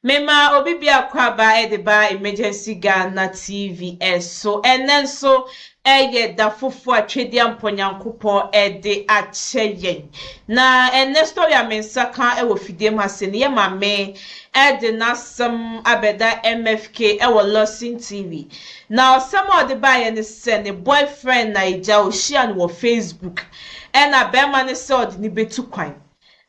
Mema obibia kwaba edeba emergency Ghana TVS so enen so eye da fufu atwedi amponyankopon ede acheyen na ene story amensa kan ewo fidiem ase ne mame ede nasam abeda MFK ewo Losin TV na osam ode baye ne se ne boyfriend na ija ohia no Facebook ena bema ne se ode ni betu kwan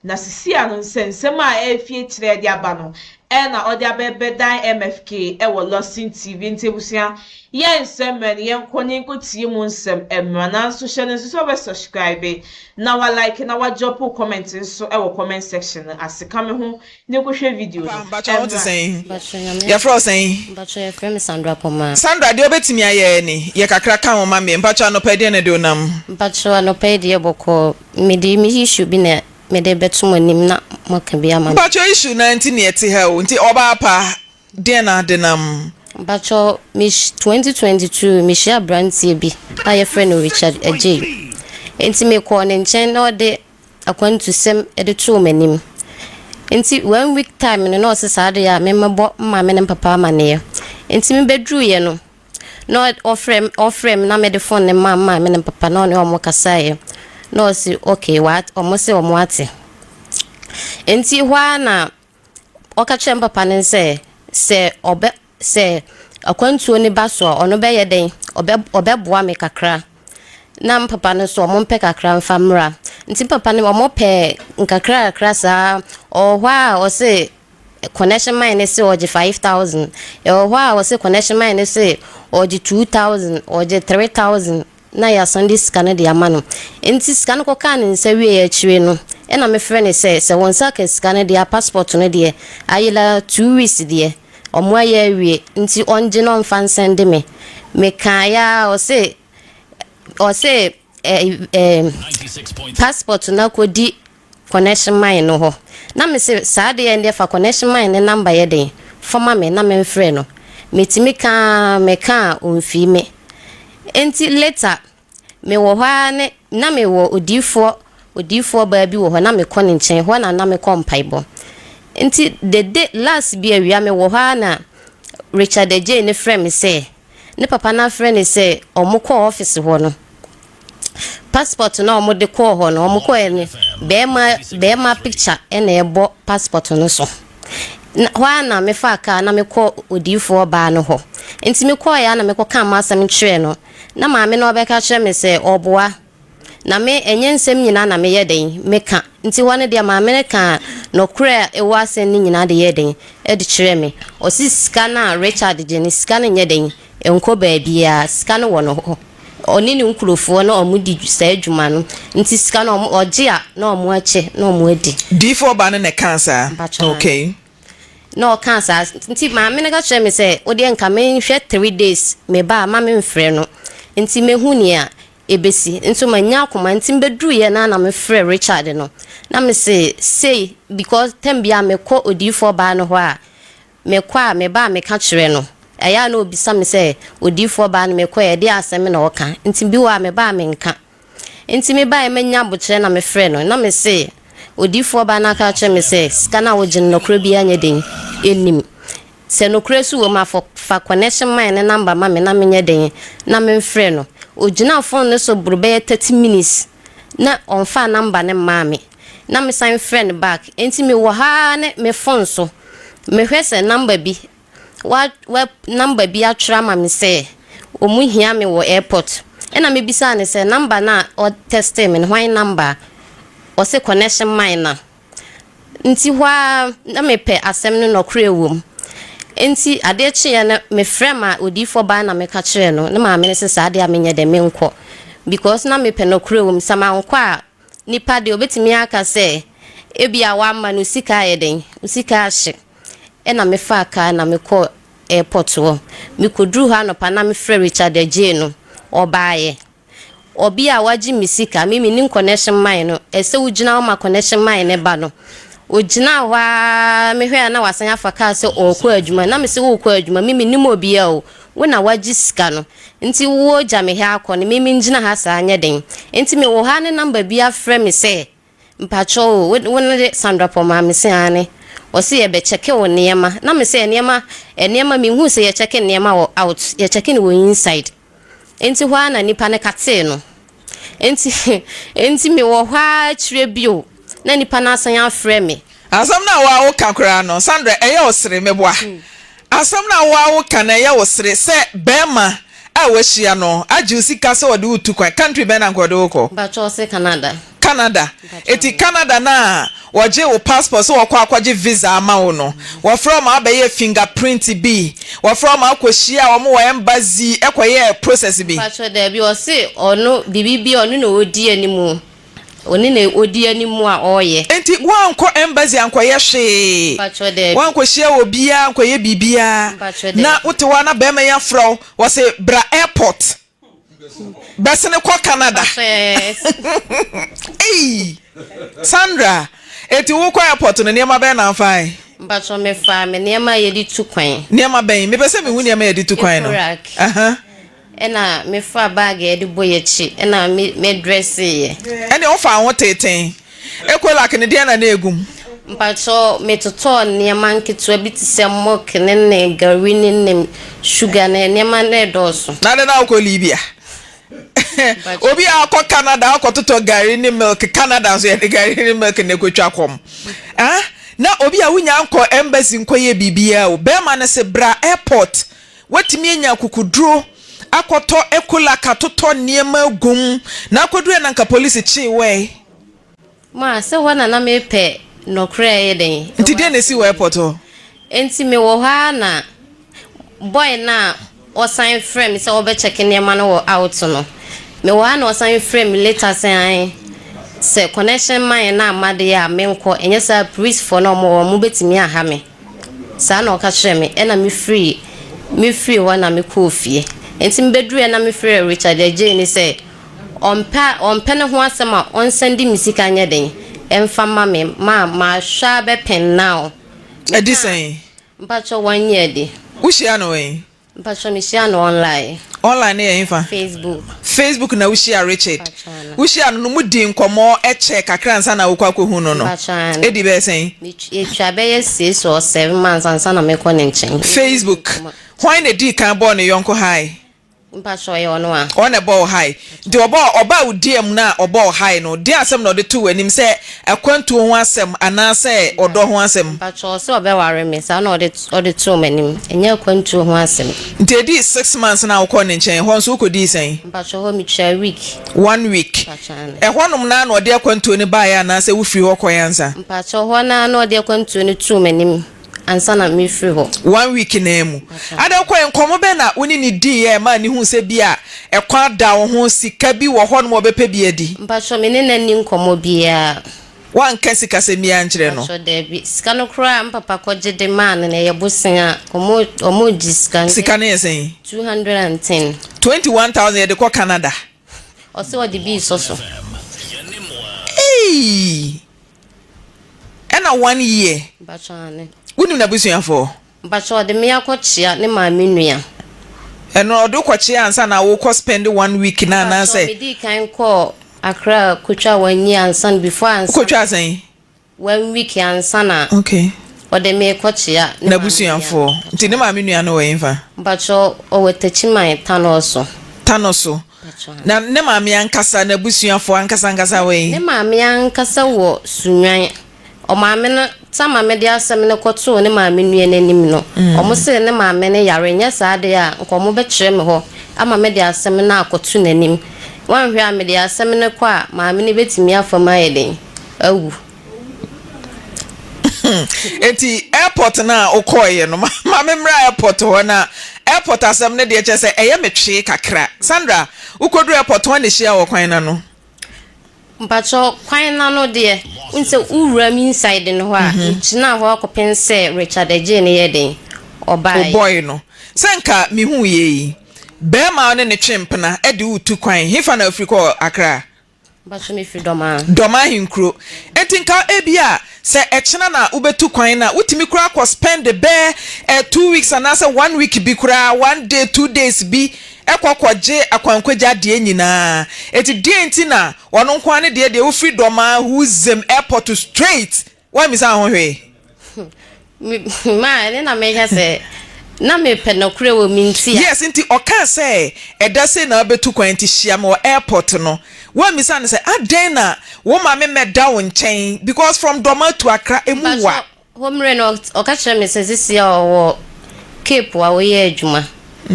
na sisi anu nsensem a efie kire de aba no ena ode abebedan MFK ewo Losin TV ntebusia yen nsem yen konyin kotie mu nsem emrana so hye ne so be subscribe na wa like na wa drop comment so ewo comment section aseka me ho ne ko hwe video no bacha what say ya fro say bacha ya frame Sandra Poma Sandra de obetimi aye ni ye kakra kan wo ma me bacha no pede ne de onam bacha no pede boko me de mi issue bi na me de betum anim na moka bia ma bacha issue na nti ne eti ha o nti oba pa de na de nam bacha mi 2022 mi share brantie bi aye friend Richard Ej enti me ko ne nchen na ode akwantu sem ede tu manim enti 1 week time no osesa de ya me mebo ma me ne papa ma ne enti me bedru ye no no ofrem na me de phone ne ma me ne papa na ne omo kasaye no si okay what omo se omo ate enti hwa na okachem papa ne se obe se akwantu ne baso ono be ye den obe boa me kakra na papa ne so omo mpe kakra mfamra nti papa ne omo pe nkakra kakra sa ohwa o se connection mine se oje 5000 ohwa o se connection mine se oje 2000 oje 3000 na ya Sunday scan de amano nti scan ko kan nse wie ya chire no e na me frɛ se wonsa ka scan de passport no de ayila 2 weeks de omo aye wie nti onje no mfa send me kan ya o se passport na ko di connection mine no ho na me se saa de ende fa connection mine ne number ye den forma me na me frɛ no metimi kan me kan onfi me enti later me wo ha ne na me wo odifo ba bi wo ho na me kɔ ne nkyɛn ho na me kɔ mpaibo enti the day last bi awia me wo ha na Richard Ej ne frɛ me se ne papa na frɛ ne se omo kɔ office ho no passport na omo de kɔ ho no omo kɔ ne be ma picture ene ebo passport no so hwa na me fa ka na me kɔ odifo ba no ho enti me kɔ ya na me kɔ kan ma asem kyerɛ no na ma me no obeka kyerɛ me se oboa na me enye nsem nyina na me yeden me ka nti wane de ma me ka no kra e wa asem ni nyina de yeden e de kyerɛ me o si scanner Richard Jeni scanner nyeden enko ba bia scanner wo no ho oni ni nkurofo na omudi sa adwuma no nti scanner oje a na omo ache na omo adi D4 ba ne cancer okay no cancer nti ma me ga kyerɛ me se odi enka me hwɛ 3 days me ba ma me mfrɛ no nti me hu ni a ebesi nso manya akoma nti bedru ye na me frɛ Richard no na me say because tembia me kɔ odifo ba no ho a me kɔ a me ba me ka kyerɛ no eya na obisa me say odifo ba no me kɔ ye de asɛm na ɔka nti bi wa me ba me nka nti me ba me nya bokyerɛ na me frɛ no na me say odifo ba na ka kyerɛ me say scanner wo gin no kra bia nya den enim se no kra su wo ma fa connection mine number ma me na me nya den na me frɛ no ogina phone no so burube 30 minutes na onfa number ne ma me na me sign friend back enti me wo ha ne me phone so me hwese number bi what number bi atwra ma me say omu hia me wo airport ena me bisa ne say number na o test me why number o se connection mine na nti hwa na me pe asem no nokre wom enti ade kye na me frema odifo ba na me ka kire no na ma me se sa ade amenye de me nko because na me pe nokre wom sama nko a nipa de obetimi aka se ebia wa ma no sika yeden usika ahye e na me fa aka na me ko airport wo me kodru ha no pa na me frɛ Richard Ej no obaaye obi a waji misika mimi ni connection mine no ese ugina ma connection mine ne ba no ugina wa me hwe na wasan afaka se okọ adwuma na me se okọ adwuma mimi ni mo bia o we na waji sika no nti wo ja me ha akọ ne mimi ngina ha sa anya den nti me wo ha ne number bia frɛ me se mpacho wo ne Sandra Poma me se ane Osi ye be check wo niema. Na me say niema me hu say ye check niema wo out. Ye check wo inside. Enti hwa na nipa ne kate no. Enti me wo hwa chire bio. Na nipa na asan afre me. Asam na wa wo kakra no. Sandra eye osere meboa. Asam na wa wo kana eye osere se bema a wahia no ajusi ka se wode utu kwan country be na nkwode woko. Ba cho se Canada. Eti Canada na waje wo passport so wakwa akwaje visa ama wo no. Wo from abaye fingerprint bi. Wo from akohia wo mo embassy ekoye process bi. Pacho de bi o se ono bibi ono na odi animu. Oni na odi animu a oye. Enti wanko embassy ankoye hwe. Pacho de wankohia obi a ankoye bibia. Na wote wa na be me ya fro wo se bra airport. Besene kwa Canada. Yes. Hey, Sandra, eti wo kwa airport no niema be na fine. Mbacho me fa me niema ye di tukwan. Niema ben, me pese me hu niema ye di tukwan no. Aha. Ena me fa bag ye di boyechi, ena me dress ye. Ene wo fa ho teten. Ekola ke ne dia na egum. Mbacho me toto niema nketu bi ti se milk ne gari ne sugar ne niema ne doso. Na de na ko Libya. Obi akọ Canada akọ toto gari ni milk Canada so ye gari ni milk ne kwetwa kom. Ah, na obi a wunya anko embassy nkoye bibia o be ma ne se bra airport watimi anya kukuduro akoto ekola katoto niema gum na akodure na nka police chi we ma se wana na me pe no kra ye den nti de na si we airport o enti me wo ha na boy na o sign frame se obe check niema no out no me wo ha na o sign frame later say connection man na amade ya menko enye sa priest for no mo betimi aha me sa na o ka kire me na me free wana me ko fie enti mbedru na me free Richard J ni say ompa ne ho asema on sendi misika nya den emfa ma me ma sha be pen now edisen mpacho 1 year di ushia no we mpacho mi share no online e infa Facebook na ushia Richard ushia no mu di nkomo eche kakra nsa na wokwa kohu no no edi be sen e twa be ye 6 or 7 months ansa na me ko ne nchen Facebook why na di kan bo ne yonko high mpacho ye ono a on a ball high di oba udiem na oba high no di asem no de to anim se akwantu ho asem ana se odo ho asem mpacho se obe ware me sa na ode to manim enya akwantu ho asem nti di 6 months na wo ko ne nchen ho so ko di sen mpacho ho mi twa week 1 week e honum na ode akwantu ne ba ya na se wo firi ho koyansa mpacho ho na ode akwantu ne to manim ansana me free ho 1 week na emu ada ko enkomo be na woni ni di ye ma ni hu se bia e kwa da wo ho sika bi wo ho no mo bepe bi adi mpacho me ne nani nkomo bia wan kesi kase mi ankyere no mpacho de bi sika no kra mpapa ko gede man na ye bosen a omo sika na yesen 210 21,000 ye de ko Canada o se o de bi so ena 1 year mpacho ane wonu na busuafo mpacho de me akochia ne ma menua eno odo kwachi ansa na wo ko spend 1 week na na say me di kan ko akra kutwa wanyi ansan before ansan kutwa san 1 week ansan na okay ode me kwachi na busuafo nti ne ma menua no we mfa mpacho o wetachi man tanoso na ne ma me ankasa na busuafo ankasa we ne ma me ankasa wo sunwan o ma me no sama me dia asem ne koto ne ma me nua nanim no o mo se ne ma me ne yare nya saade a nkomo be kire me ho ama me dia asem na akoto nanim wan hwe a me dia asem ne kwa ma me ne betimi afama yeden awu enti airport na okoye no ma me mra airport ho na airport asem ne de che se eye metwe kakra Sandra ukodu airport ho ne hia wo kwan na no mpacho kwan na no de unse uram inside no ho a china ho akopense Richard J ne yeden obai boy no senka mi hu ye be ma ne ne twempena e de utu kwan hifa na Afrika Accra mpacho me fi doma hinkro etinka ebia se echena na ubetu kwan na utimi kura ko spend the bear 2 weeks and asa 1 week bi kura 1 day 2 days bi ekwaje akwankwaja de nyina eti de enti na wono nkwan ne de wo freedom a who zem airport straight why mi sa ho hwe Ma, then I make her say, na me penokure wo minti. Yes, inti oka say e da say na obetu kwanti hia mo airport no. Wa mi san say aden na wo ma me meda wo nchen because from Doma to Accra emu wa. Homre no oka chere me say this year wo Cape wa wo ye adwuma.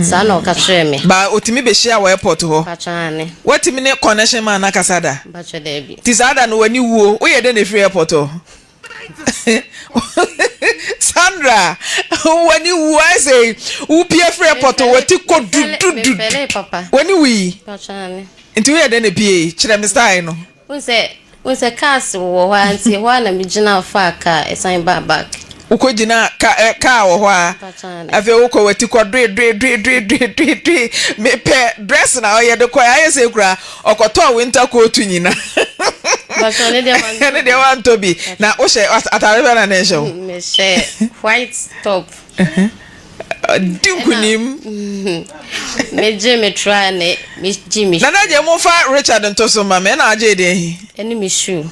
Sa na oka chere me. Ba otimi be hia wo airport ho. Bachane. Watimi ne connection man na kasada. Bacho dey bi. Ti sada no wani wuo. Wo ye de na free airport ho. Sandra, when you say, who peer free airport, what you could do, papa. When you we Bachane. into here, then a PA, Chilem style. Who say castle or and see one a original far car, a sign back. Ukojina car or why? I feel okay with you could me pair dress now. You had the choir, say, gra or koto winter coat to Nina. But they want to be now. Oshe at a river nation. White top. Dukunim. Me Jimmy try ne Miss Jimmy. Nana Jamofa Richard and Toso Mamma JD. Enemy shoe.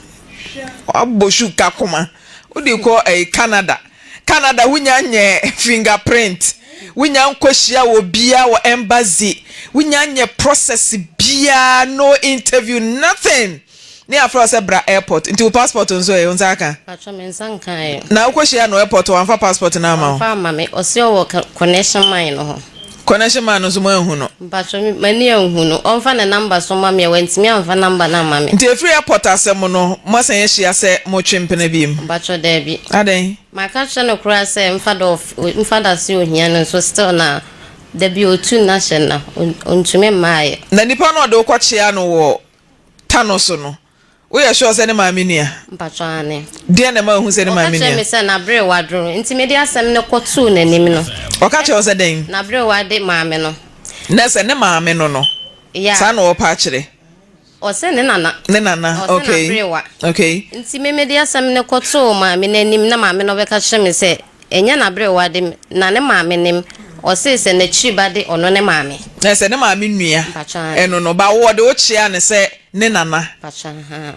Boshu Kakuma. What do you call a Canada? Canada winyanye fingerprint. Winyanko shia wo bia wo embassy. Winyanye process bia no interview nothing. Ni afro se bra airport into passport nso e unzaka. Pacho me nsanka e. Na ukoshia no airport wanfa passport na ma. Fa mama osi wo connection mine no ho. Connection man nso mo ehunu. Pacho mani ehunu. Onfa na number so mama e wantimi anfa number na mama. Nti free airport asem no mo san yehia se mo twempene biem. Pacho there bi. Aden. Maka chano kura se mfada si ohia no so still na there be o2 national ontume maaye. Na nipa no de ukochia no wo tanoso no. We are sure send ma minia. Mpachane. Dia na ma hu send ma minia. Oka me say na bre wadro. Nti me dia asem ne kwotu na nim no. Oka che o se den. Na bre wade ma me no. Na se ne ma me no no. Ya. Sa na o pa kire. O se ne nana. Ne nana. Okay. Okay. Nti me dia asem ne kwotu ma me na nim na ma me no be ka kire me say enya na bre wade na ne ma me nim. O se na chiba de ono ne ma me. Na se ne ma me nua. Mpachane. Eno no ba wo de o chia ne se ne nana. Mpachane ha.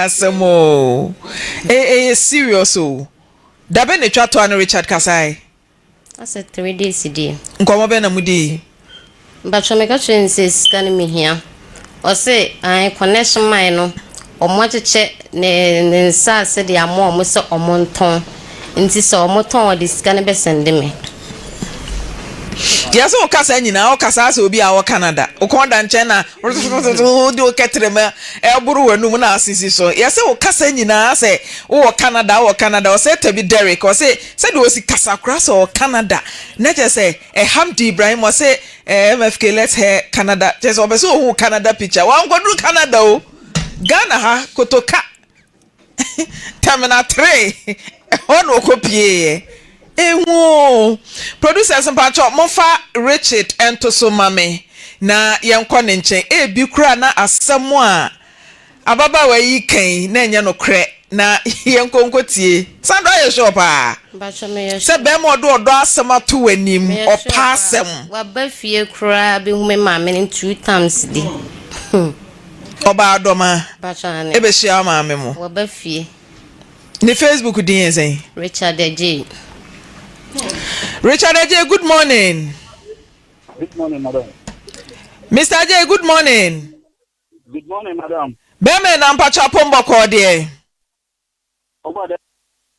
Asemo. Serious o. Da be ne twa to an Richard Kasai. That's a 3 days day. Nkomo be na mudi. But me ka chen say scan me here. O say I connection mine no. Omo cheche ne sa se de amo mo se omo nton. Nti so omo ton o de scan be send me. Yes, o kasa nyina o kasa se obi a wo Canada. O konda nche na do ketrema e buru wanu na asisi so. Yes, o kasa nyina se o Canada o se tabi Derek o se de o si kasa kra so Canada. Na je se Hamdi Ibrahim o se MFK let's hear Canada. Je so be so o Canada picture. Wa ngodru Canada o. Ghana ha kotoka. Terminal 3. Ono kopie. Ewo producers mpacho mofa Richard entoso mame na yenko ne nchen ebi kura na asem a ababa wa yi kan na enye no kre na yenko nkotie Sandra ye shop a Bacho me se be mo do asem ato wanim opa asem wa ba fie kura be hu me mame 2 times di oba adoma Bachane ebe shia mame mo wa ba fie ni Facebook din yen Richard J. Richard J, good morning. Good morning, madam. Mr. J, good morning. Good morning, madam. Beme na mpacha pombo ko de. Oba de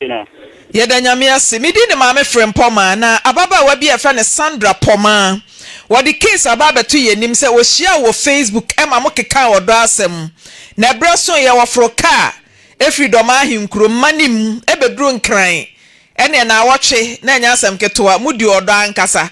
na. Ye da nyame ase. Mi di ne maame frem poma na ababa wa bi afa ne Sandra Poma. Wodi case ababa to ye nim se wo hia wo Facebook ema mo keka wodo asem. Na breso ye wo froka. Efri doma hinkuro manim ebedru nkran. Ene na awotwe na nya asem ketoa mudi odo ankasa.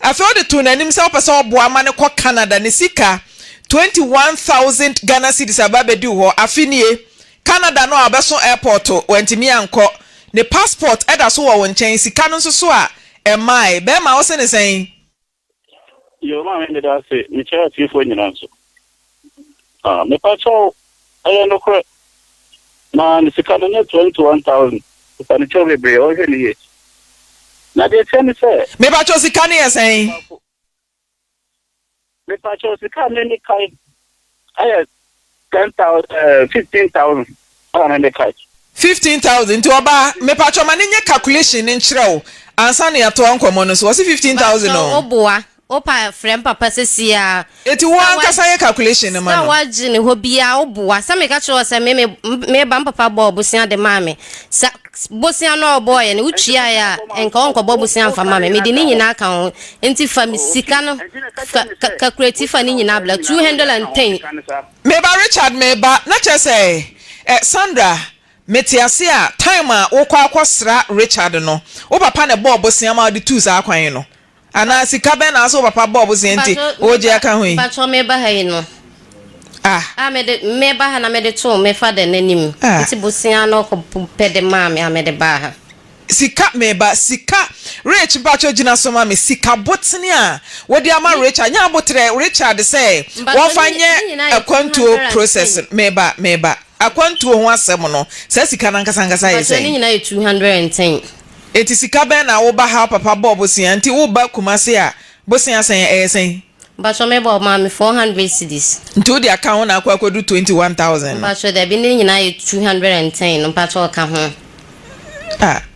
Afa odi to nanim se opese oboa ma ne ko Canada ne sika 21,000 Ghana cedis ababa di ho afinie Canada no abeso airport wantimi anko ne passport eda so wo nchen sika no so so a emai be ma wo se ne sen Yo ma me da se mi cha ti fo nyina so. Me pa cho ayo no kro na ni sika no 21,000. Sika ni cho bebre o he ni. Na de chen se me ba cho sika ne yesen me pa cho sika ni kai ayo 10,000 15,000 on the kai 15,000 to oba me pacho maninye calculation in chiro ansa ne ato ankomo no so was 15,000 no oboa opa friend papa sesia eti wan kasa ye calculation no na waji ne ho bia oboa sa me ka chiro se me ba papa bo obusia de mame sa bosia no boy ne utua ya enka onko bo bosia fa mame me di ni nyina ka ho enti fa me sika no calculate fa ni nyina bla 210 me ba Richard me ba na che say Sandra metiase a time a wokwa akwosra Richard no wo papa ne bob bosia ma de tools akwan no ana sika ben na so papa bob bosia enti oje aka ho yi pacho me ba ha no me ba ha na me de to me fa de nanim enti bosia no ko pede mame amede ba ha sika me ba sika rich pacho gina so ma me sika botene a wo de ama Richard nya botre Richard say wo fanye akwantuo process me ba akwantuo ho asem no se sika na nkasa ye say ni nyina 210 eti sika ben na wo ba ha papa bob bosia nti wo ba kumase a bosia sen sen bacho me bob ma me 400 cedis nti wo de account na akwakodu 21,000 bacho de bi ni nyina 210 no bacho ka ho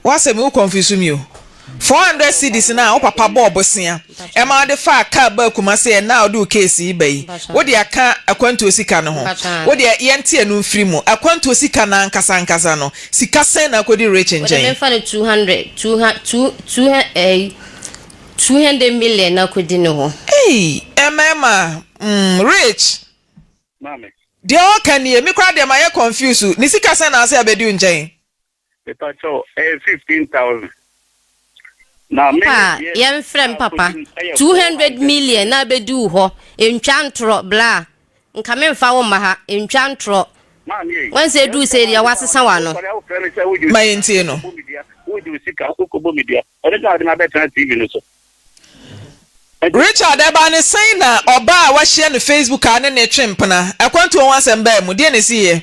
wase me wo confuse me o 400 cedis na wo papa bob bosia e ma de fa ka ba kumase na wo do case ba yi wo de aka akwantuo sika no ho wo de yente anu mfiri mu akwantuo sika na nkasa no sika sen na akodi rich njen me fa 200 million na akodi no ho emema rich mame de o kan ye me kwa de ma ye confuse ni sika sen na ase abedi njen Petacho 15,000 na me yem frem papa 200 million na bedu ho entwantro bla nka me mfa wo ma ha entwantro wan se du se dia wasesa wa no ma yentie no Richard Ebane saying na oba wa share no Facebook ane ne twempna akwantu won asem ba mu de ne siye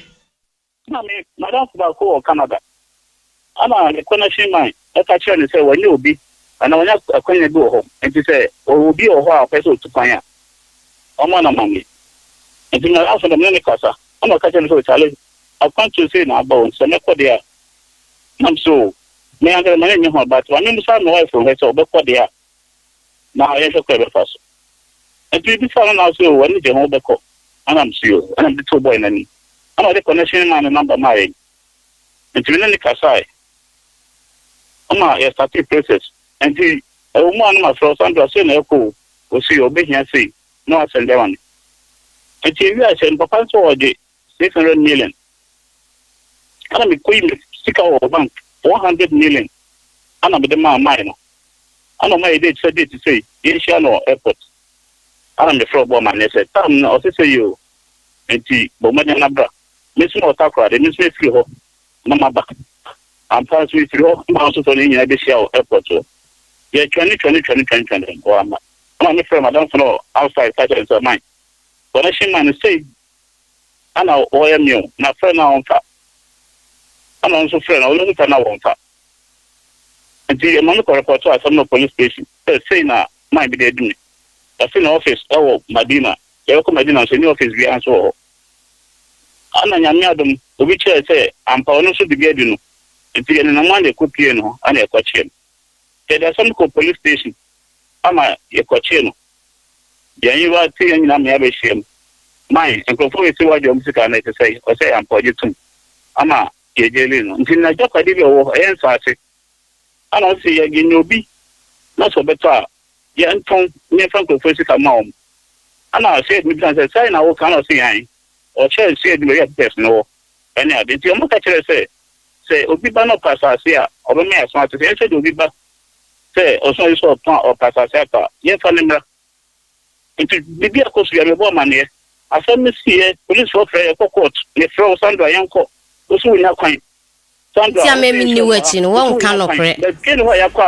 na me madam ba ko Canada ana le connection man e ka chere ne say wanye obi ana wanya akwanya bi ho enti say obi ho a peso tupan a omo na mami enti na aso na me ne kasa ana ka chere so challenge akwantu say na aba won se me ko de a nam so me anga me nye ho ba to anu sa no wife ho so be ko de a na ye se ko be faso enti bi fa na so wani je ho be ko ana msio ana bi to boy na ni ana de connection man number my enti me ne kasa ama ya start process enti umu anu ma fro Sandra say na eko o si obehia say no asende wan enti wi a say papa so oje 600 million ana mi koyi mi sika o bank 100 million ana be de ma mai no ana ma ide say ye sha no airport ana mi fro bo ma ne say tam na o say you enti bo ma na bra mi so o takra de mi so free ho na ma ba I'm passing with you. I'm also telling you, I be share airport. Yeah, 20. Or I'm not from I don't know outside such as mine. But I see man say, I know OMU, my friend now on top. I'm also friend, I look at now on top. And the Monaco report to some police station. They say now, might be there doing. I see no office, Medina. They come Medina, say no office, we answer. I'm not Yamiadum, which I say, I'm also the beard. Enti na mande kopie no ana ekwache no there some police station ama ekwache no yanyi wa ti yanyi na me abehiem mai enkofo esi wa jom sika na ete say o say am poje tum ama yejele no nti na jakade bi wo e nsase ana o say yagye obi na so beta ye nton ne frankofo sika ma o ana say mi plan say na wo kan o say yan o che say di me ya test no ene ade ti o mo ka kire say obi ba no pasase a obi me aso ate se obi ba se oso iso plan o pasase ka ye fa nimra nti bibi akoso ya me bo mane aso me sie police for free court ne fro Sandra yanko oso nya kwan Sandra ti amemi ni wachi no won kan okre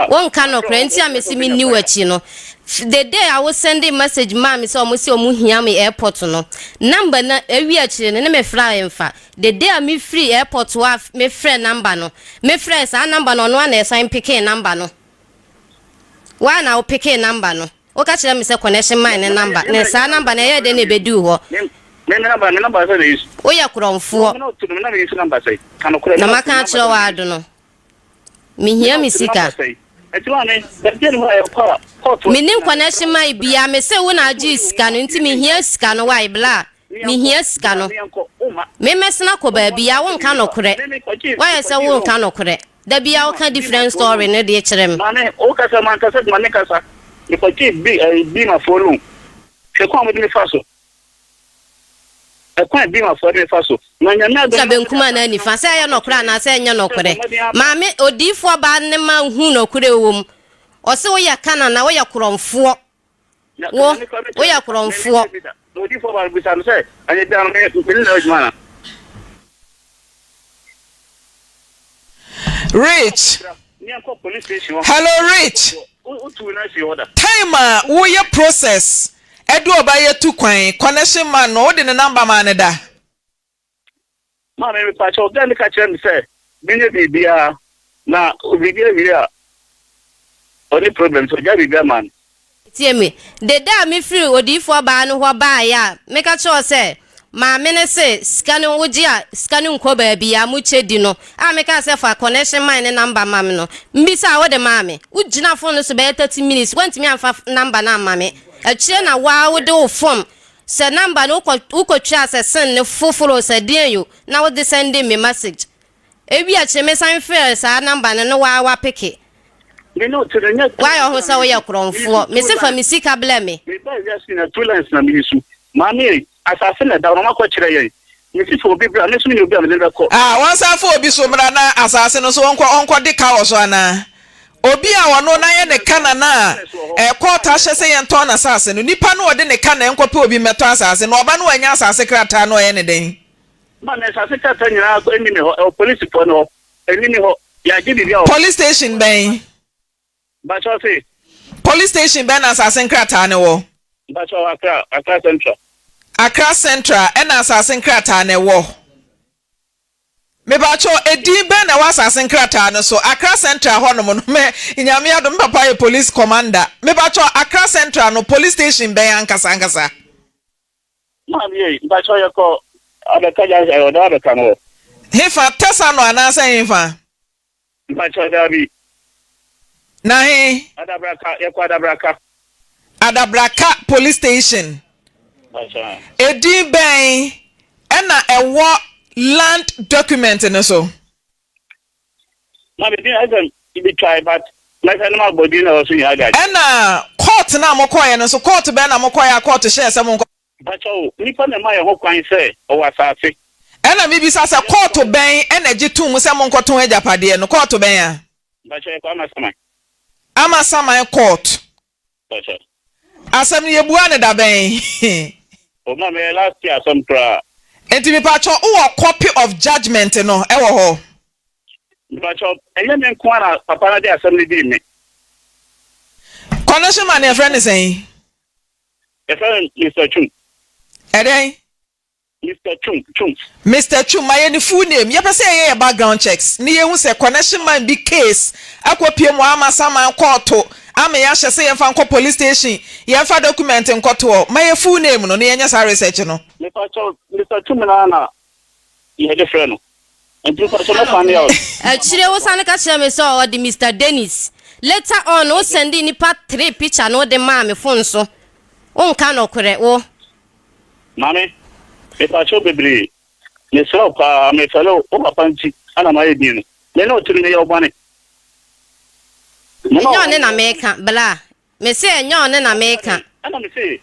won kan okre nti amesi mi ni wachi no the day I was sending message mama so mo si omu hia me airport no number na ewi akire ne me fly mfa the day me free airport wa me friend number no me friend sa number no no na assign picking number no wa na o picking number no o ka kire me say connection mine ne number ne sa number na ye de na bedu ho Me number say is. Oya kuromfo. No to me na me number say. Kan okure. Na maka chiro wa ado no. Me hia me sika. Menim connection mai bia me se wo na agi sika no nti me hia sika no why bla. Me hia sika no. Me mesna ko ba bia won ka no kore. Why say won ka no kore. Da bia wo ka different story ne de kirem. Mane o ka sa man ka sa mane ka sa. Me ko ti bi ma follow. Se ko amodi me faso. E kwa bi ma follow me faso. Na nya na do. Sabe nkuma na ni fa say no kore na say nya no kore. Ma me odifo ba ne ma hu no kore wom. O se wo ya kana na wo ya kuromfo. Wo ya kuromfo. Odifo ba bi sa no say anya bi an me na ojuma. Rich. Hello, Rich. Time wo ye process. Edu obaye tu kwan connection man no de number man da. Ma me pa cho den ka chere me say binye bibia na bibia only problem so ja bibia man. Tie me. De da me free odifo ba no ho ba ya. Me ka cho say ma me ne se scanning woji a scanning ko ba bia mu chedi no. A me ka say for connection man ne number ma me no. Mbisa wo de ma me. Ugina phone no so be 30 minutes. Want me amfa number na ma me. Achie na wa wo de wo form. Se number no uko twa se send ne foforo se den yo. Na wo de send me message. Ebi a che me san fair sa number no wa pick. Me no to the net. Why o say we yakronfo? Me se fa me sika blame me. Me ba just na two lines na me su. Mami assassin na da no ko kire yen. Me si for bibra me so me obi am le ko. Wan sa for obi so mra na assassin no so onko de ka wo so ana. Obi a wono na ye ne kana na court ahye se ye nto na assassin no nipa no ode ne kana enko pe obi meto assassin no oba no anya assassin krata no ye ne den. Ma na assassin krata nyina ko enimi ho police for no enimi ho ya gibi bia. Police station ben. Ba cho say police station ben assassin krata ne wo. Ba cho Accra Central. Accra Central and assassin krata ne wo. Me ba cho edi ben na assassin krata no so Accra Central ho no me nyame adom papa e police commander. Me ba cho Accra Central no police station ben ankasa. Ma me ba cho ye ko abeka ja e oda abeka no. Hefa tesa no anasa hefa. Ba cho da bi. Na he Adabraka ye ko Adabraka police station. Acha. Edi ben na ewo land document no so. Ma be din azan ibi try but like animal body na also ya ga. Na court na mokoye no so court ben na mokoye court share se mo. Ba cho nipa na ma ye ho kwan se o wasase. Na me bi sa court ben na gitum se mo nkoton ajapade no court ben ya. Ba cho ko ama sama court. Acha. Asam ye bua ne da ben. O ma me last year some tra. Enti me pa cho o copy of judgment no e wo ho. Ba cho enye me nko na papa na de asem ni di me. Connection man e friend say. E friend Mr. Chung. Eden Mr. Chung. Mr. Chung, my any full name. You say ye background checks. Ni ye say connection man be case. Akwa mo ama sama court. Ama ya hye say ye fa nko police station. Ye fa document nko to. My full name no na ye nya sa research no. Mr. Chung na ye de friend no. Enti ko so no fan ya. Chire wo san ka chire me so o di Mr. Dennis. Later on wo send ni pa 3 picture no de ma me phone so. On ka no kore wo. Mami me pa cho bebre. Me so pa me felo o papa nti ana ma ye bi no. Me no tiri me ye obane. Nyo ne na meka bla. Me say nyo ne na meka. Ana me say.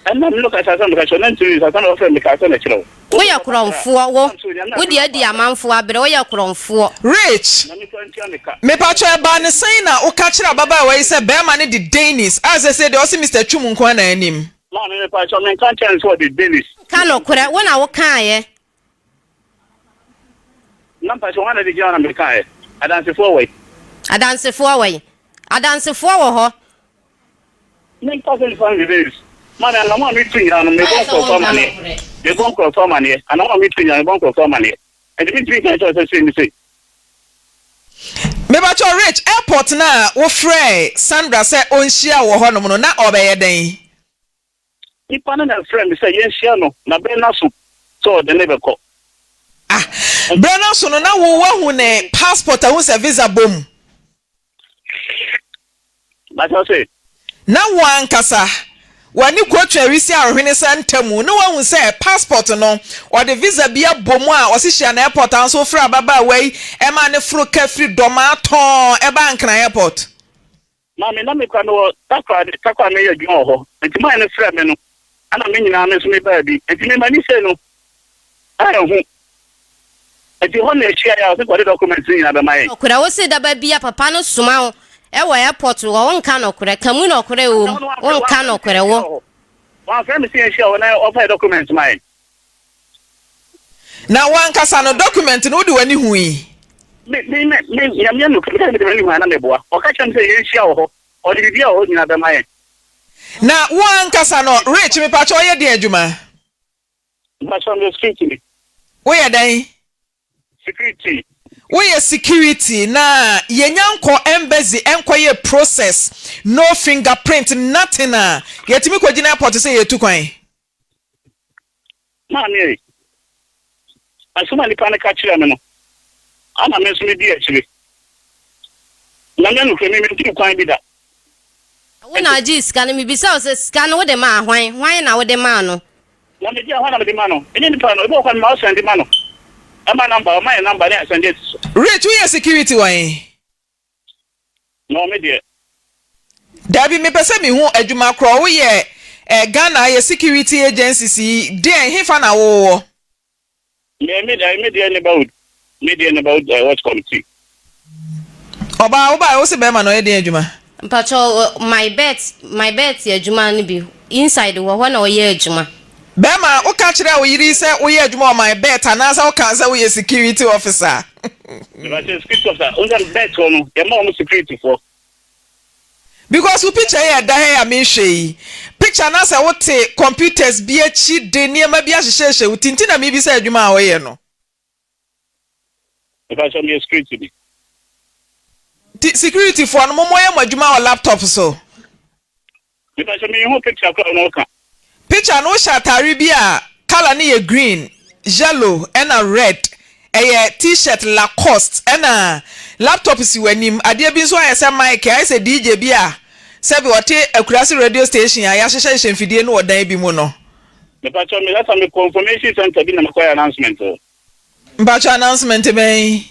Ana me look at some ka cho na ntiri sa sana offer me ka sa na kiro. Wo ya kromfo wo. Wo di adi amanfo abre wo ya kromfo. Rich. Me pa cho ba ne say na o ka kira baba we say be ma ne di Dennis. As I say the also Mr. Chum nko na anim. Ma me pa cho me kan chance for the Dennis. Ka no kore wo na wo kan ye. Na pa cho wana di jana me kan ye. Adansefo we. Adansefo wo ho. Me pa so fan videos. Man, I want me to know me go for money. You go for money. I don't want me to know go for money. And me drink and just say. Me ba cho Rich airport na wo frɛ Sandra say on share wo ho no na obeye den. nipa na friend say yenhia no na be na so so de ne be ko Brana so no na wo hu ne passport a se visa bom. But I say Na wan kasa wani kwotwa risi ahwene santamu no wan se passport no or the visa bia bom a o se hia na airport an so fra baba wei e ma ne fro ka free domaton e ba nkran airport. Mami na me kwa no takwa me ye dwon ho. Enti ma ne fra me no ana me nyina me so me ba bi. Enti me mani se no ayo hu. Enti ho na ehia ya so kwa document ni na be mai. Okura wo se da ba bia papa no suma wo e wo airport wo nka no okura kamu no okura wo nka no okura wo. Wa fra me se ehia wo na offer document mai. Na wan kasa no document no de wani hu yi. Me yamya no kika me de ni na me boa. O ka chan se ehia wo ho. O de bia wo nyina be mai. Na wan kasa no rich me pa cho ye de adwuma. Ba so me security. Wo ye dan? Security. We security na yenyanko embassy enkoye process no fingerprint nothing na yetimi kwagina airport say yetu kwan Ma me asuma ni pana ka kire me no ana me so me di akire na me no kwemi me ti kwan bi da wo na ji scan mi bisa o se scan wo de ma hwan na wo de ma no na me di hwan na me di ma no eni ni pa no e bo kwan ma o send ma no ama number my number na send it rich we security wan no me die Dabi me pese mi hu adwuma kro wo ye Ghana ye security agencies dey hefa na wo me die about what committee oba wo se be ma no ye dey adwuma mpacho my bet ye adwuma ni bi inside wo na wo ye adwuma Bema o ka kire wo yiri se wo ye adwuma o my bet anasa o ka se wo ye security officer but security officer on the bet no ye ma o security for because we picture here da here me hwe picture na say what computers bi achi de niam bi ahyehyehye utinti na me bi say adwuma a wo ye no because I'm security security for no momo ye adwuma o laptop so because me hu picture ko no ka picture no shatari bi a color ni ye green yellow and a red t-shirt Lacoste and laptop si wanim ade bi so ayese mic ayese DJ bi a sebi wote akurasi radio station ya hyehye mfidie no odan bi mu no me pa cho me that am confirmation center bi na makoy announcement mbacho announcement ben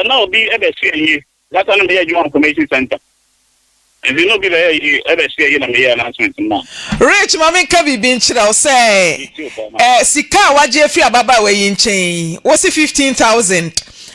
now be ebe see yi that am be you information center and you know be ebe see yi na me announcement now rich mama ka bi nchira o say sika waje free ababa we yin chen wo si 15,000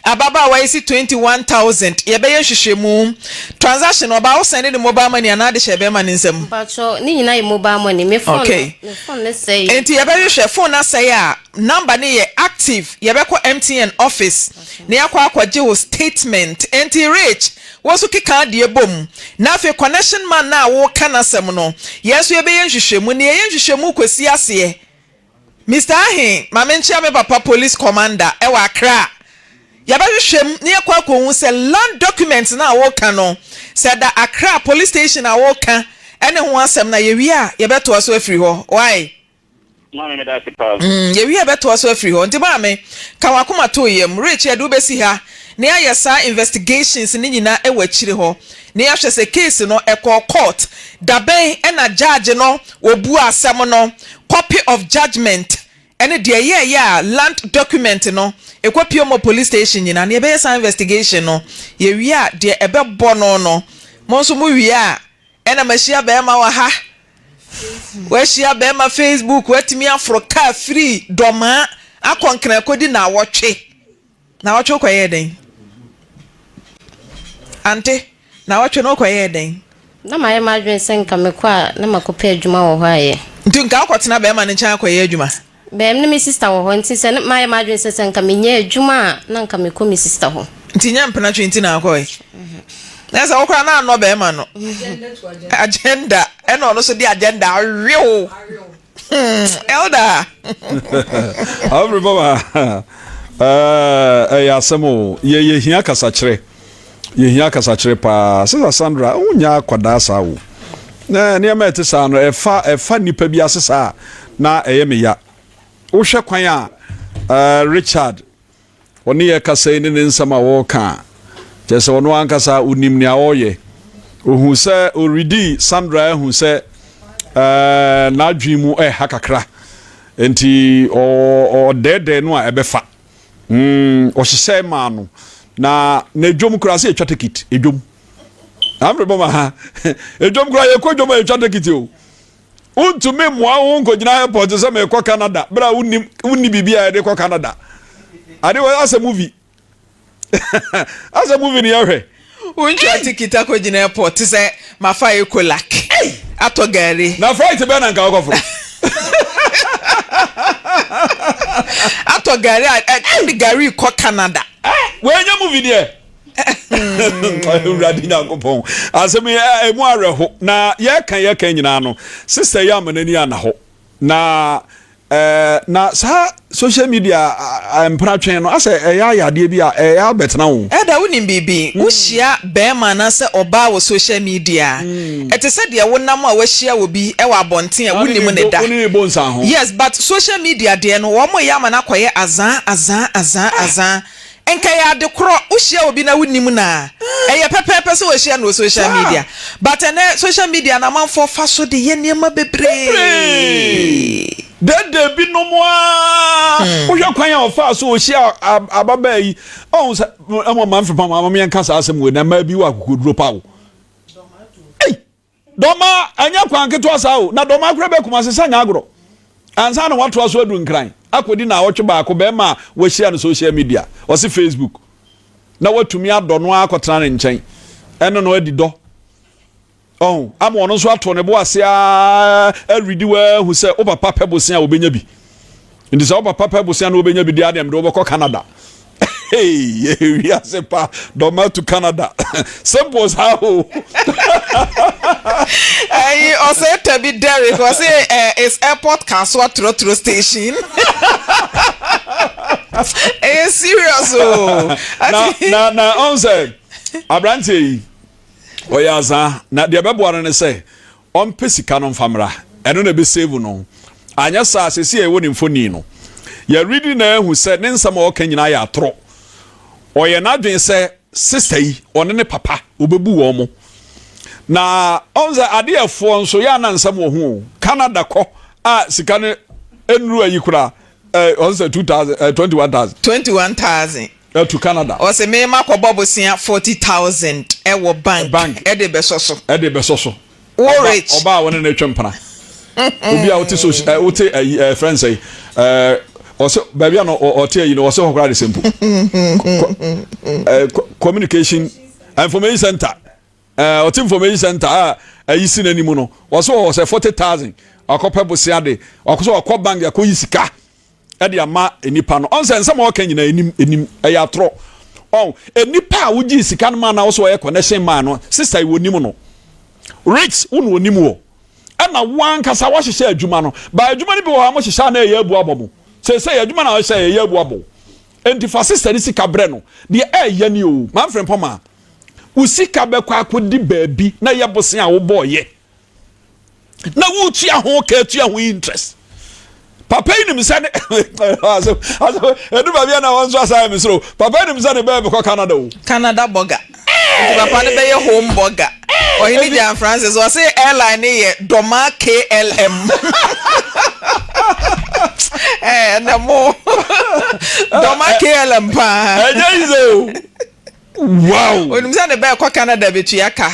ababa wa isi 21,000 ye be hwehwemu transaction oba wo send the mobile money na de shebe ma nsem mpacho ni nyina ye mobile money me phone okay. Me phone ne say enti ye be hwehwe phone na say a number ni ye active ye be ko MTN office ne yakwa akwaje wo statement enti rich wo so kika de bom na fe connection man na wo kana sem no yeso ye be hwehwemu ne ye hwehwemu kwasi ase Mr. Ahin mamenchia me papa police commander e wa Accra yabahwehwem ne yakwa ko hu se land documents na wo ka no said that Accra police station a wo ka ene ho asem na yewi a yebeto aso afiri ho why mama me da se pa yewi yebeto aso afiri ho nti ba me ka wakoma to yem rich edu besi ha ne ayesa investigations ni nyina e wachire ho ne yahwe se case no e court daben e na judge no obu asem no copy of judgment ene de ye land document no ekopio mo police station nyina ne be yesa investigation no ye wi a de ebebo no mo so mu wi a ena machia be ma wa ha we shia be ma Facebook watimi afro car free doma akonkran kodi na wotwe kwaye den ante na wotwe no kwaye den na maye madwen senka mekwa na makopa adwuma wo ho aye nti nka akotena be ma ne chan kwaye adwuma be me me sister wo ho nti se maye madwen senka menye adwuma na nka mekọ me sister ho nti nya mpena 20 na akoy na sa okra na no be ma no agenda e no so di agenda arew elder Abri baba yasemo ye hia kasa kire pa Sister Sandra unya kwada sa wo na niam ete sa no efa nipa bi asesa na me ya wo hwe kwan a Richard oni ye kasa ni nsama wo ka jese wono ankasa unim ni awoye ohu se oridi Sandra hu se na adwimu hakakra enti o dede no a ebefa o hye ma no na edwom kura se etwa ticket edwom amrebo ma ha edwom kura ye ko edwom etwa ticket o untumi moa wo nkogina airport se me ko Canada bra unni bibia de ko Canada ade wa asa movie asa movie ni yahwe unja ticket akogina airport se mafa ekolak ato gari na flight be na nka ko fro ato gari ko Canada wenya movie de uradi nyakopon asemi emu areho na ye kan nyina no sister ya manani anaho na sa social media empratwen no ase ya de bi ya betena wo da wonim bibi wo hia be ma na se oba wo social media ete se de wonam a wo hia wo bi e wa bonten a wonim ne da yes but social media de no wo mo ya ma na koye azan enka ya de kro wo hia obi na wonim na eye pepepe se wo hia no social media but ene social media na manfo fa so de ye niam bebre dede bi no moa wo hwa kwan ya ofa so o hia ababa yi o se mo man fipam amam yan kasa asem we na ma bi wa kokoduro pa wo doma anya kwan keto asa wo na doma kura be kuma se sanya agro ansa na wato aso adu nkran akodi na wotwe ba ko be ma wo hia no social media o se Facebook na watumi adono akotena ne nchen eno no adi do oh am ono so ato ne bo ase a ready wa hu se papa pebosia obenya bi ndi se papa pebosia na obenya bi dia dem do boko Canada hey we ase pa do ma to Canada simple as how ay o se to be Derek o se is airport cancel trotro station eh serious oh na on say Abrante oyaza na de beboare ne se on pesika no famra eno na be save no anya sa asesi e woni mfoni no ya ready na hu se ne nsama o kanyina ya atro oye na dwen se sister yi one ne papa obebu wo mo na onza adefo nso ya na nsama wo hu Canada ko sika ne enru ayi kura onza 21,000 to Canada o se me makobo bosia 40,000 e wo bank e de besoso wo rich oba wona na twempana obi a wote so wote friends say also baby no ote yi no wo se hokra de simple communication information center ote information center ayi sinanimu no wo se 40,000 akopa bosia de akoso akọ bank akoyi sika edi ama enipa no onse nsema o kan nyina enim eya tro on enipa a wuji sika no ma na wo so ye connection ma no sister iwo nim no rich unu onim wo ana wan kasa wo hyehyɛ adwuma no ba adwuma ni bi wo ha mo hyehyɛ na eya abu abomo se adwuma na wo hyehyɛ eya abu abo enti fa sister ni sika bre no de eya ni o man frem poma usika be kwa akodi baabi na ye bosen a wo boye na wo tua ho ka tua ho interest papa ni msane aso edu ba bia na won so asai misro papa ni msane be ko Canada o Canada burger papa ne be ye home burger oyini Jan Francis o say airline ye Doma KLM na mo Doma KLM pa ejezo wow oni msane be ko Canada betua ka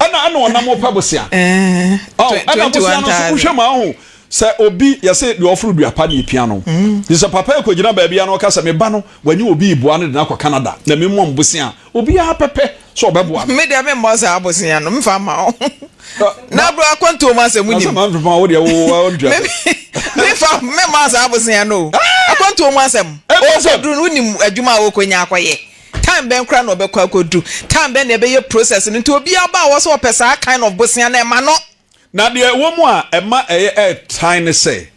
ana ona mo pa bosia ana bosia no so hwe ma ho se obi ya se de ofru duapa na piano se papa e kogina ba bia no ka se me ba no wanyi obi iboa no de na kwa Canada na me mo mbosia obi ya pepe so obeboa me de me mo sa abosia no mfa ma o na bro akwanto ma se munim ma mfa wo de wo ndua me fa me ma sa abosia no akwanto ma asem o dru no nim adwuma wo konya akoye time ben kra no obekwa kodu time ben na be ye process nti obi aba wo so opesa kind of bosia na ma no na de wo mu a ema time say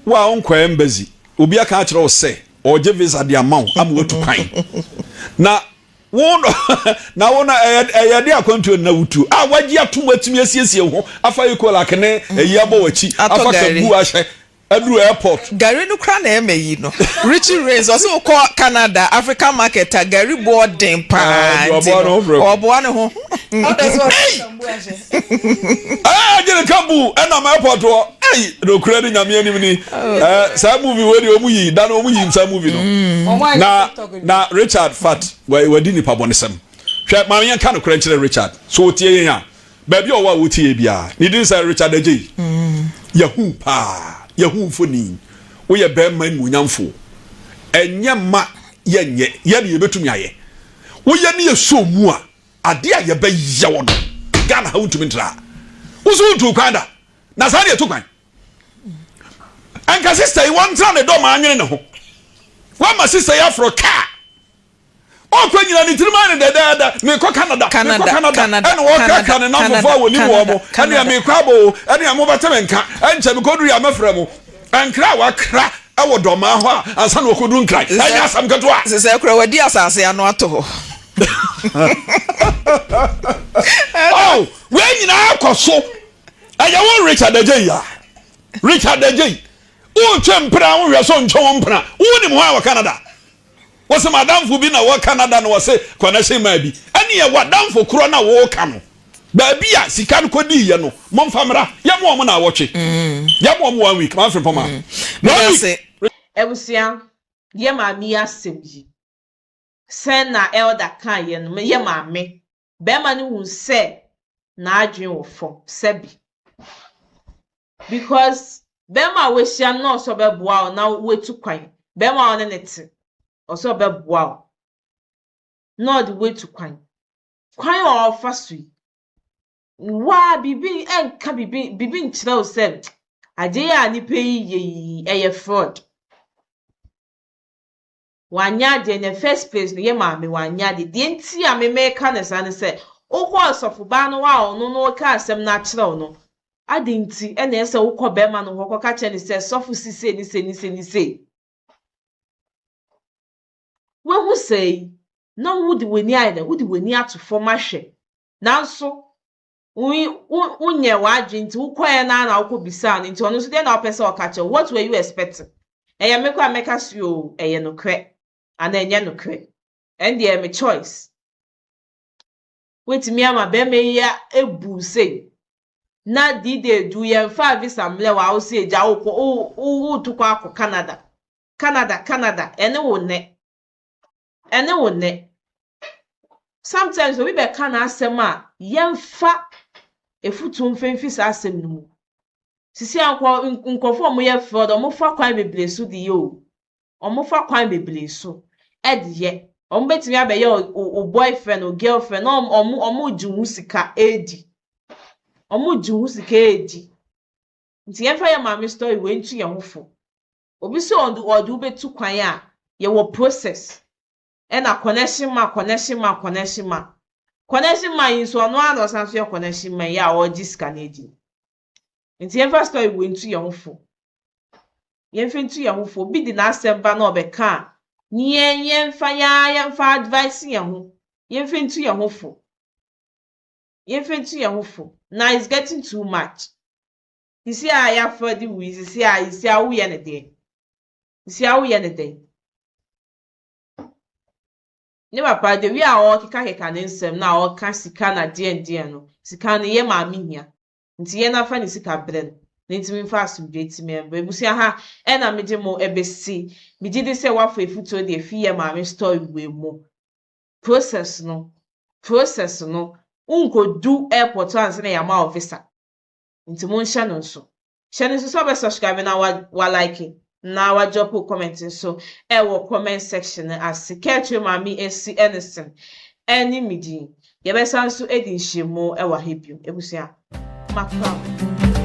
wa onkwa embassy obi aka akire wo say oje visa de amount am wetu kwan na Won na wona eyade akwantu na wutu a wagi atom atimi asiesie ho afa yekola kene eyi abo wachi afa kabu ahye adu airport gari no kra na emeyi no Richie Rains also call Canada African market gari boarding pa obo ne ho jere kabu na ma airport ho no kra ni nyame anim ni sa movie we di omu yi da no omu yi sa movie no na Richard Fat we di ni pa bonesem hwe ma yen ka no kra nchire Richard so tie yen a ba bi o wa wo tie bia ni din say Richard Ajay yahu pa Yahu foni wo ye be man munyamfo enye ma yenye ye ne yebetumi aye wo ye ne yeso mu a ade a ye be ye wo no Ghana ha wutumi ntra wo so ntu kwanda na sa ne to kwan anka sister yi won tra ne do ma anwene ne ho wa ma sister ya fro ka o kwa nyina ni tirima ne da me ko Canada ene wo ka ne na fofo wo ni wo mo ene me kwa bo ene mo bateme nka enche me koduru ya mafra mo ankra wa kra awo do ma ho ansa na okodu nkra anya asam kato a se kra wadi asase ano ato ho oh we nyina akoso aya wo Richard Ajay o twempra wo hwe so ncho mpra wo ni mo ha wa Canada wose madam fu bi na wo Canada no wose connection ma bi ane ye wadam fu kro na wo ka no ba bi a sika no kodi ye no momfamra ye mo na woche ye mo 1 week man from ma no say ebusia ye ma mi asem yi sen na elder kan ye no ye ma me be ma ni hu se na adwen wo fo sebi because be ma we hia no so be boa na wetu kwan be ma one nete also be boa no the way to kwan or fasui wa bibi enka bibi nchira o se ade ya ni pe yi eye fraud wanya de in first place no ye ma me wanya de enti a me meka ne sa ne se okwo osofu ba no wa onu no ka asem na kira no ade enti ene se ukọ be ma no hokọ ka che ne se sofu sise ni se when who say no would we near would we near to form ahwe nanso unye wadwe nti ukọ na ukọ bisa nti onu so dey na opese okache what were you expecting eye me kwa make us you eye no kre ana enye no kre and dey me choice wait me ama be me ya ebu say na dide du ye fa visa mle wa o se eja ukọ to kwa akọ Canada ene wo ne sometimes we be kan asem a yemfa efutu mfemfi sa asem no mu sisi nkofo mo ye fraud o mo fa kwan bebre so di yo o mo fa kwan bebre so ediye o mo betimi abe ye o boyfriend o girlfriend o mo juhu sika edi nti yemfa ye mama story we ntu ye hofo obi so odu betu kwan a ye wo process ena connection ma inso no ano sanso connection ma ya o jiska na edi nti yemfa story we ntu ye hofo bi di na asemba na obeka ni yemfa advice ye ho yemfa ntu ye hofo now it's getting too much you see I for the we see how we any day ne papa de wi a o keka ne nsem na o ka sika na die no sika no ye ma mehia nti ye na fa ne sika bre no nti mi fa asumdwe ti me embe busia ha e na meje mo ebesi mi gidi se wafo efuto de fi ye ma me story we mo process no unko du airport anse na ya ma officer nti mo nhya no so be subscribe na wa like na wa drop comment so e wo comment section as secretary mami esi anything any media ye be san so edi nhyiemo e wa hebio ebusia makwa